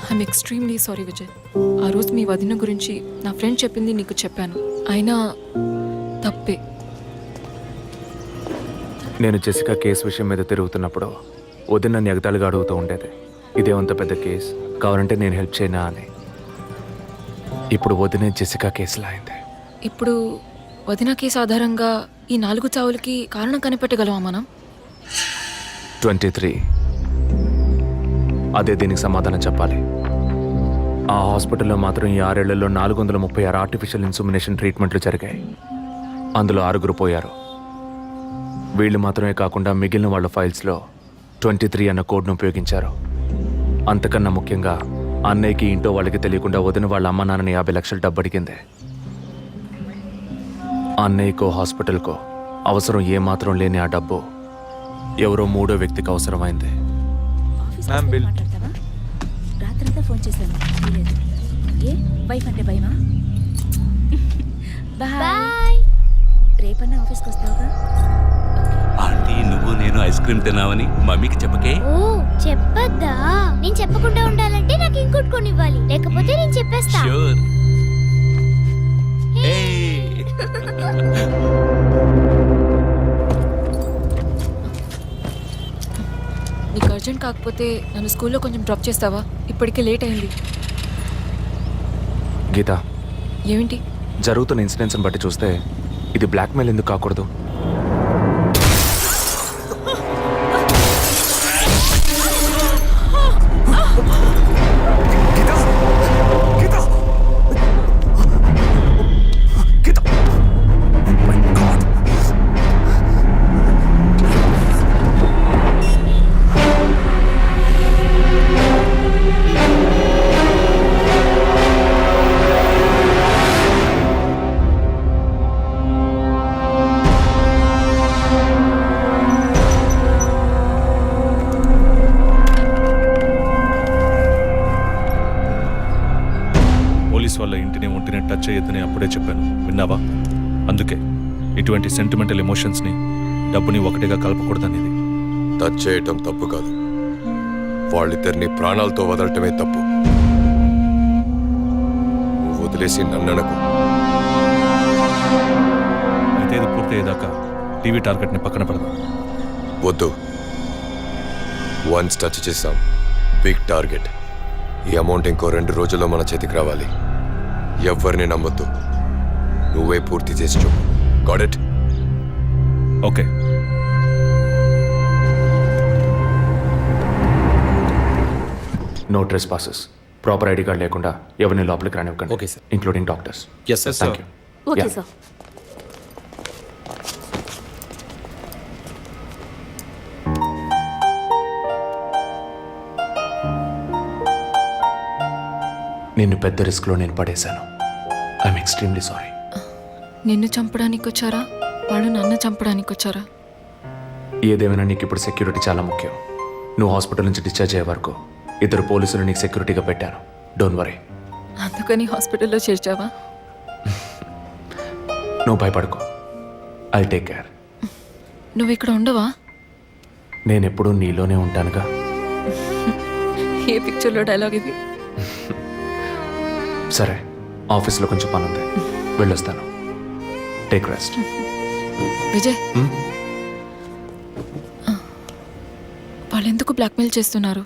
I'm extremely sorry Vijay. ఆ రోజు మీ వదిన గురించి నా ఫ్రెండ్ చెప్పింది నీకు చెప్పాను. అయినా తప్పే. నేను జెసికా కేసు విషయం మీద తిరుగుతున్నప్పుడు వదిన నన్ను ఎగతాళిగా అడుగుతూ ఉండేది, ఇదేమంత పెద్ద కేసు, కావాలంటే నేను హెల్ప్ చేయనా అని. ఇప్పుడు వదినే జెసికా కేసులా అయింది. ఇప్పుడు వదిన కేసు ఆధారంగా ఈ 4 చావులకి కారణం కనిపెట్టగలమా మనం? 23. అదే దీనికి సమాధానం చెప్పాలి. ఆ హాస్పిటల్లో మాత్రం ఈ 6 ఏళ్లలో 436 ఆర్టిఫిషియల్ ఇన్సుమినేషన్ ట్రీట్మెంట్లు జరిగాయి. అందులో 6 పోయారు. వీళ్ళు మాత్రమే కాకుండా మిగిలిన వాళ్ళ ఫైల్స్లో 23 అన్న కోడ్ను ఉపయోగించారు. అంతకన్నా ముఖ్యంగా అన్నయ్యకి ఇంటో వాళ్ళకి తెలియకుండా వదిన వాళ్ళ అమ్మ నాన్నని 50 లక్షలు డబ్బు అడిగింది. అన్నయ్యకో హాస్పిటల్కో అవసరం ఏమాత్రం లేని ఆ డబ్బు ఎవరో 3వ వ్యక్తికి అవసరమైంది. రాత్రంతా ఫోన్ చేశాను. ఏ వైఫ్ అంటే భయమా? బాయ్. రేపన్నా ఆఫీస్కి వస్తావుగా? ఆంటీ నువ్వు నేను ఐస్ క్రీమ్ తిన్నావని మమ్మీకి చెప్పకే. ఓ చెప్పద్దా? నేను చెప్పకుండా ఉండాలంటే నాకు ఇంకోటి కొనివ్వాలి, లేకపోతే నేను చెప్పేస్తా. ష్యూర్. నీకు అర్జెంట్ కాకపోతే నన్ను స్కూల్లో కొంచెం డ్రాప్ చేస్తావా? ఇప్పటికే లేట్ అయింది. గీత, ఏమిటి? జరుగుతున్న ఇన్సిడెంట్స్ని బట్టి చూస్తే ఇది బ్లాక్మెయిల్ ఎందుకు కాకూడదు? వాళ్ళ ఇంటిని ఒంటిని టచ్ చేయొద్దని అప్పుడే చెప్పాను, విన్నావా? అందుకే ఇటువంటి సెంటిమెంటల్ ఎమోషన్స్ని డబ్బుని ఒకటిగా కలపకూడదనేది. టచ్ చేయటం తప్పు కాదు, వాళ్ళిద్దరిని ప్రాణాలతో వదలటమే తప్పు. నువ్వు వదిలేసి నన్ననకు. అయితే ఇది పూర్తయ్యేదాకా టీవీ టార్గెట్ని పక్కన పెడదాం. వద్దు, వన్స్ టచ్ చేసాం, బిగ్ టార్గెట్. ఈ అమౌంట్ ఇంకో 2 రోజుల్లో మన చేతికి రావాలి. ఎవ్వరిని నమ్మొద్దు, నువ్వే పూర్తి చేసి చెప్పు. Got it? Okay. No trespasses. Proper ID card లేకుండా ఎవరిని లోపలికి రానివ్వకండి. Okay sir. Including doctors. Yes sir. Thank you. Okay sir. నిన్ను పెద్ద రిస్క్లో నేను పడేశాను. I'm extremely sorry. నిన్ను చంపడానికి వచ్చారా, వాళ్ళు నన్ను చంపడానికి వచ్చారా? ఏదేమైనా నీకు ఇప్పుడు సెక్యూరిటీ చాలా ముఖ్యం. నువ్వు హాస్పిటల్ నుంచి డిశ్చార్జ్ అయ్యే వరకు 2 పోలీసులు నీకు సెక్యూరిటీగా పెట్టాను. Don't worry. అందుకని హాస్పిటల్లో చేర్చావా? నువ్వు భయపడుకో, ఐ టేక్ కేర్. నువ్వు ఇక్కడ ఉండవా? నేను ఎప్పుడూ నీలోనే ఉంటానుగా. ఏ పిక్చర్లో డైలాగ్ ఇది? సరే, ఆఫీస్లో కొంచెం పని ఉంది, వెళ్ళొస్తాను. Take rest. విజయ్ వాళ్ళు ఎందుకు బ్లాక్మెయిల్ చేస్తున్నారు?